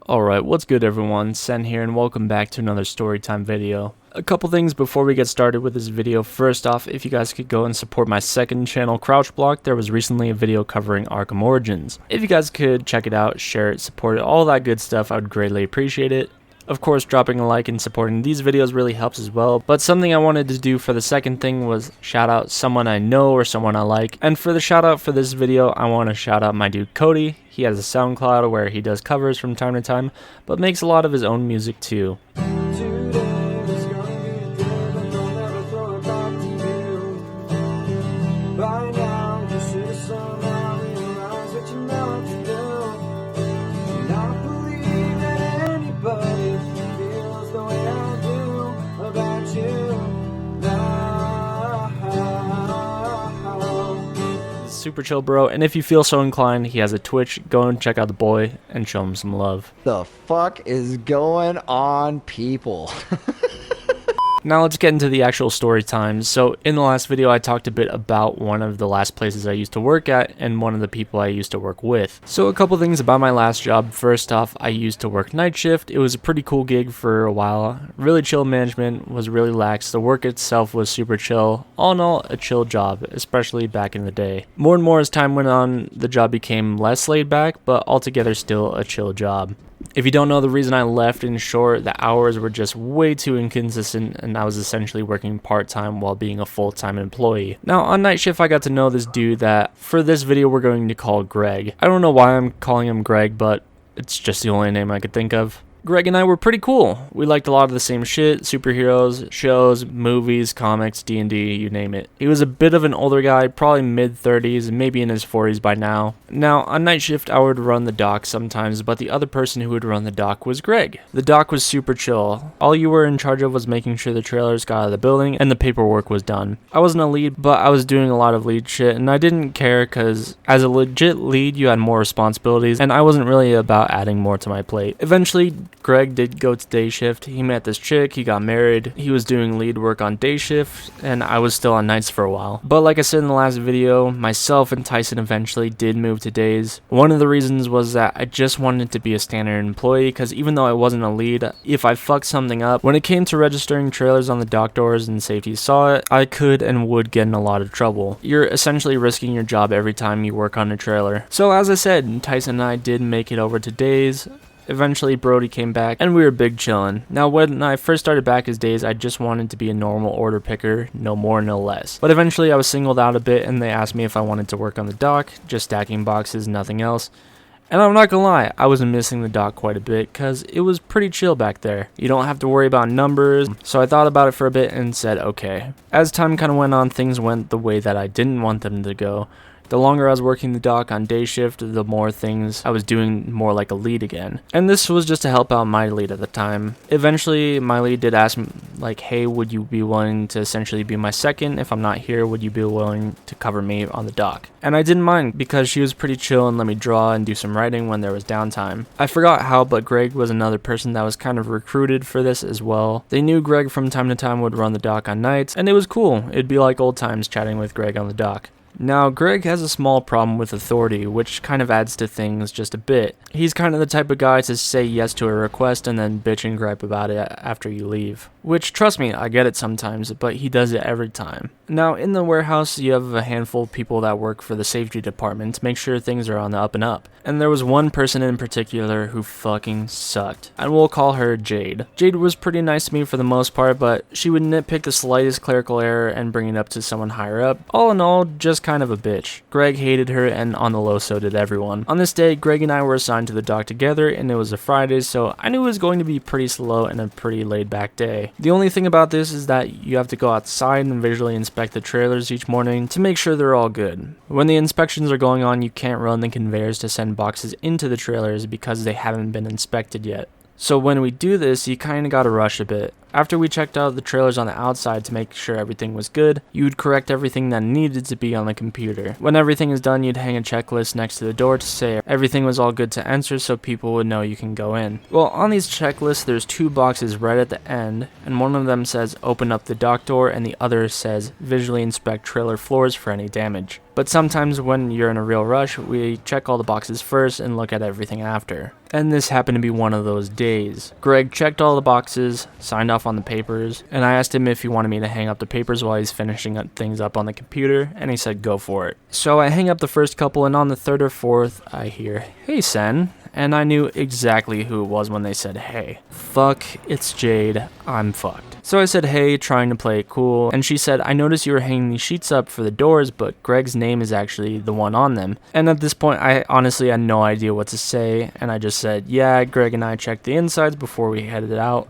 Alright, what's good everyone? Sen here and welcome back to another storytime video. A couple things before we get started with this video. First off, if you guys could go and support my second channel, Crouch Block, there was recently a video covering Arkham Origins. If you guys could check it out, share it, support it, all that good stuff, I would greatly appreciate it. Of course, dropping a like and supporting these videos really helps as well, but something I wanted to do for the second thing was shout out someone I know or someone I like. And for the shout out for this video, I want to shout out my dude Cody. He has a SoundCloud where he does covers from time to time, but makes a lot of his own music too. Super chill bro, and if you feel so inclined, he has a Twitch. Go and check out the boy and show him some love. The fuck is going on, people? Now let's get into the actual story time. So in the last video I talked a bit about one of the last places I used to work at and one of the people I used to work with. So a couple things about my last job. First off, I used to work night shift. It was a pretty cool gig for a while. Really chill management, was really lax. The work itself was super chill. All in all, a chill job, especially back in the day. More and more as time went on, the job became less laid back, but altogether still a chill job. If you don't know the reason I left, in short, the hours were just way too inconsistent and I was essentially working part-time while being a full-time employee. Now on night shift I got to know this dude that for this video we're going to call Greg. I don't know why I'm calling him Greg, but it's just the only name I could think of. Greg and I were pretty cool. We liked a lot of the same shit, superheroes, shows, movies, comics, D&D, you name it. He was a bit of an older guy, probably mid-30s, maybe in his 40s by now. Now, on night shift, I would run the dock sometimes, but the other person who would run the dock was Greg. The dock was super chill. All you were in charge of was making sure the trailers got out of the building and the paperwork was done. I wasn't a lead, but I was doing a lot of lead shit, and I didn't care because as a legit lead, you had more responsibilities, and I wasn't really about adding more to my plate. Eventually, Greg did go to day shift. He met this chick, he got married, he was doing lead work on day shift, and I was still on nights for a while. But like I said in the last video, myself and Tyson eventually did move to days. One of the reasons was that I just wanted to be a standard employee, because even though I wasn't a lead, if I fucked something up, when it came to registering trailers on the dock doors and safety saw it, I could and would get in a lot of trouble. You're essentially risking your job every time you work on a trailer. So as I said, Tyson and I did make it over to days. Eventually Brody came back and we were big chillin'. Now when I first started back as days, I just wanted to be a normal order picker, no more no less. But eventually I was singled out a bit and they asked me if I wanted to work on the dock, just stacking boxes, nothing else. And I'm not gonna lie, I was missing the dock quite a bit because it was pretty chill back there. You don't have to worry about numbers, so I thought about it for a bit and said okay. As time kind of went on, things went the way that I didn't want them to go. The longer I was working the dock on day shift, the more things I was doing more like a lead again. And this was just to help out my lead at the time. Eventually, my lead did ask me, like, hey, would you be willing to essentially be my second? If I'm not here, would you be willing to cover me on the dock? And I didn't mind because she was pretty chill and let me draw and do some writing when there was downtime. I forgot how, but Greg was another person that was kind of recruited for this as well. They knew Greg from time to time would run the dock on nights, and it was cool. It'd be like old times chatting with Greg on the dock. Now, Greg has a small problem with authority, which kind of adds to things just a bit. He's kind of the type of guy to say yes to a request and then bitch and gripe about it after you leave. Which, trust me, I get it sometimes, but he does it every time. Now, in the warehouse, you have a handful of people that work for the safety department to make sure things are on the up and up. And there was one person in particular who fucking sucked. And we'll call her Jade. Jade was pretty nice to me for the most part, but she would nitpick the slightest clerical error and bring it up to someone higher up. All in all, just kind of a bitch. Greg hated her, and on the low, so did everyone. On this day, Greg and I were assigned to the dock together, and it was a Friday, so I knew it was going to be pretty slow and a pretty laid-back day. The only thing about this is that you have to go outside and visually inspect the trailers each morning to make sure they're all good. When the inspections are going on, you can't run the conveyors to send boxes into the trailers because they haven't been inspected yet. So when we do this, you kinda gotta rush a bit. After we checked out the trailers on the outside to make sure everything was good, you'd correct everything that needed to be on the computer. When everything is done, you'd hang a checklist next to the door to say everything was all good to enter so people would know you can go in. Well, on these checklists, there's 2 boxes right at the end, and one of them says open up the dock door and the other says visually inspect trailer floors for any damage. But sometimes when you're in a real rush, we check all the boxes first and look at everything after. And this happened to be one of those days. Greg checked all the boxes, signed off on the papers, and I asked him if he wanted me to hang up the papers while he's finishing things up on the computer, and he said go for it. So I hang up the first couple, and on the 3rd or 4th, I hear, "Hey, Sen," and I knew exactly who it was when they said hey. Fuck, it's Jade, I'm fucked. So I said hey, trying to play it cool, and she said, "I noticed you were hanging these sheets up for the doors, but Greg's name is actually the one on them." And at this point, I honestly had no idea what to say, and I just said, "Yeah, Greg and I checked the insides before we headed out,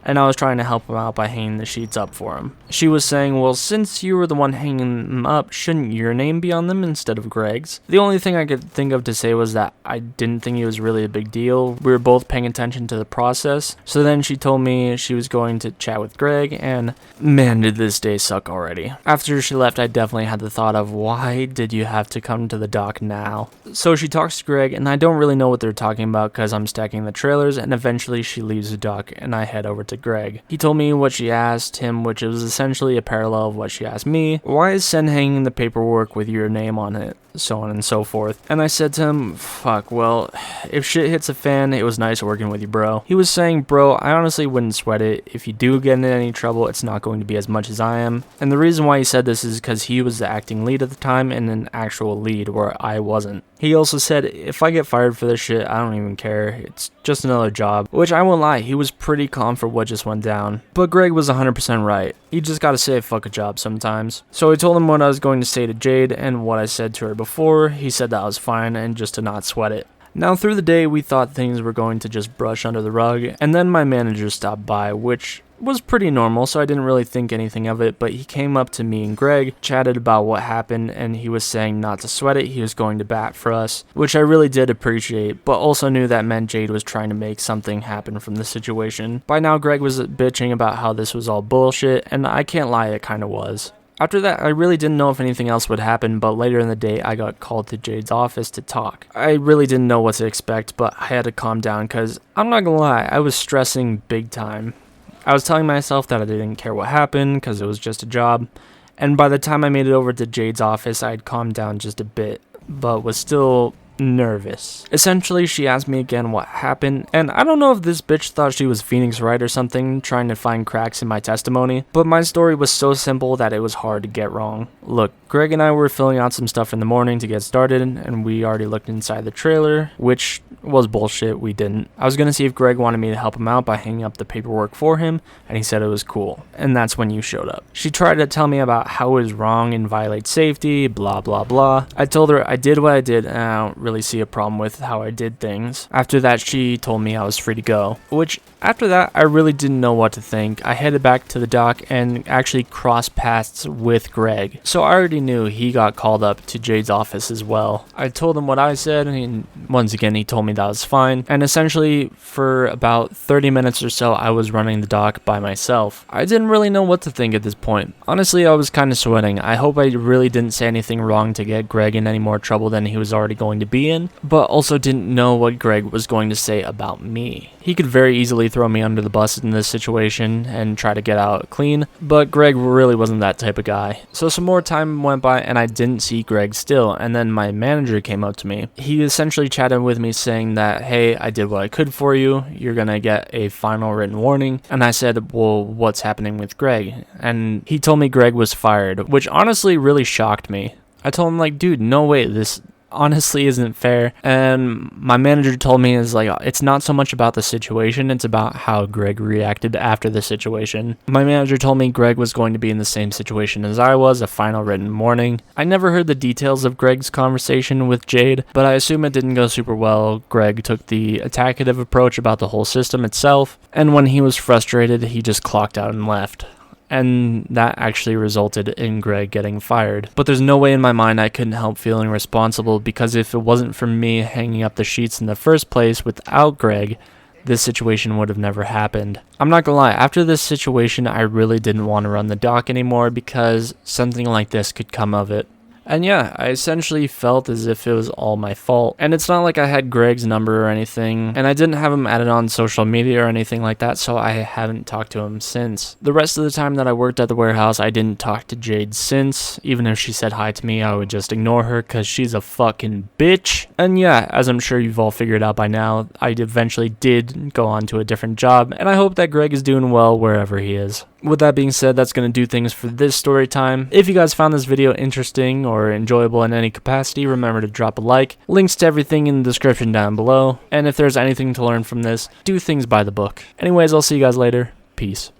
and I was trying to help him out by hanging the sheets up for him." She was saying, "Well, since you were the one hanging them up, shouldn't your name be on them instead of Greg's?" The only thing I could think of to say was that I didn't think it was really a big deal. We were both paying attention to the process. So then she told me she was going to chat with Greg, and man, did this day suck already. After she left, I definitely had the thought of, why did you have to come to the dock now? So she talks to Greg, and I don't really know what they're talking about because I'm stacking the trailers, and eventually she leaves the dock and I head over to Greg. He told me what she asked him, which was essentially a parallel of what she asked me. Why is Sen hanging the paperwork with your name on it? So on and so forth. And I said to him, fuck, well, if shit hits a fan, it was nice working with you, bro. He was saying, bro, I honestly wouldn't sweat it. If you do get into any trouble, it's not going to be as much as I am. And the reason why he said this is because he was the acting lead at the time and an actual lead where I wasn't. He also said, if I get fired for this shit, I don't even care. It's just another job. Which I won't lie, he was pretty calm for what just went down. But Greg was 100% right. You just gotta say fuck a job sometimes. So I told him what I was going to say to Jade and what I said to her before. He said that was fine and just to not sweat it. Now through the day we thought things were going to just brush under the rug, and then my manager stopped by, which was pretty normal, so I didn't really think anything of it, but he came up to me and Greg, chatted about what happened, and he was saying not to sweat it, he was going to bat for us, which I really did appreciate, but also knew that meant Jade was trying to make something happen from the situation. By now Greg was bitching about how this was all bullshit, and I can't lie, it kinda was. After that, I really didn't know if anything else would happen, but later in the day, I got called to Jade's office to talk. I really didn't know what to expect, but I had to calm down because, I'm not gonna lie, I was stressing big time. I was telling myself that I didn't care what happened because it was just a job, and by the time I made it over to Jade's office, I had calmed down just a bit, but was still nervous. Essentially, she asked me again what happened, and I don't know if this bitch thought she was Phoenix Wright or something, trying to find cracks in my testimony, but my story was so simple that it was hard to get wrong. Look, Greg and I were filling out some stuff in the morning to get started, and we already looked inside the trailer, which was bullshit, we didn't. I was gonna see if Greg wanted me to help him out by hanging up the paperwork for him, and he said it was cool, and that's when you showed up. She tried to tell me about how it was wrong and violate safety, blah blah blah. I told her I did what I did, and I don't really see a problem with how I did things. After that, she told me I was free to go, which after that, I really didn't know what to think. I headed back to the dock and actually crossed paths with Greg, so I already knew he got called up to Jade's office as well. I told him what I said, and once again he told me that was fine, and essentially for about 30 minutes or so I was running the dock by myself. I didn't really know what to think at this point. Honestly, I was kind of sweating. I hope I really didn't say anything wrong to get Greg in any more trouble than he was already going to be in, but also didn't know what Greg was going to say about me. He could very easily throw me under the bus in this situation and try to get out clean, but Greg really wasn't that type of guy. So some more time went by and I didn't see Greg still, and then my manager came up to me. He essentially chatted with me saying that, hey, I did what I could for you, you're gonna get a final written warning, and I said, well, what's happening with Greg? And he told me Greg was fired, which honestly really shocked me. I told him, like, dude, no way, this honestly isn't fair. And my manager told me, is like, it's not so much about the situation, it's about how Greg reacted after the situation. My manager told me Greg was going to be in the same situation as I was, a final written warning. I never heard the details of Greg's conversation with Jade, but I assume it didn't go super well. Greg took the attackative approach about the whole system itself, and when he was frustrated, he just clocked out and left. And that actually resulted in Greg getting fired. But there's no way in my mind I couldn't help feeling responsible, because if it wasn't for me hanging up the sheets in the first place without Greg, this situation would have never happened. I'm not gonna lie, after this situation, I really didn't want to run the dock anymore because something like this could come of it. And yeah, I essentially felt as if it was all my fault. And it's not like I had Greg's number or anything, and I didn't have him added on social media or anything like that, so I haven't talked to him since. The rest of the time that I worked at the warehouse, I didn't talk to Jade since. Even if she said hi to me, I would just ignore her because she's a fucking bitch. And yeah, as I'm sure you've all figured out by now, I eventually did go on to a different job, and I hope that Greg is doing well wherever he is. With that being said, that's going to do things for this story time. If you guys found this video interesting or enjoyable in any capacity, remember to drop a like. Links to everything in the description down below. And if there's anything to learn from this, do things by the book. Anyways, I'll see you guys later. Peace.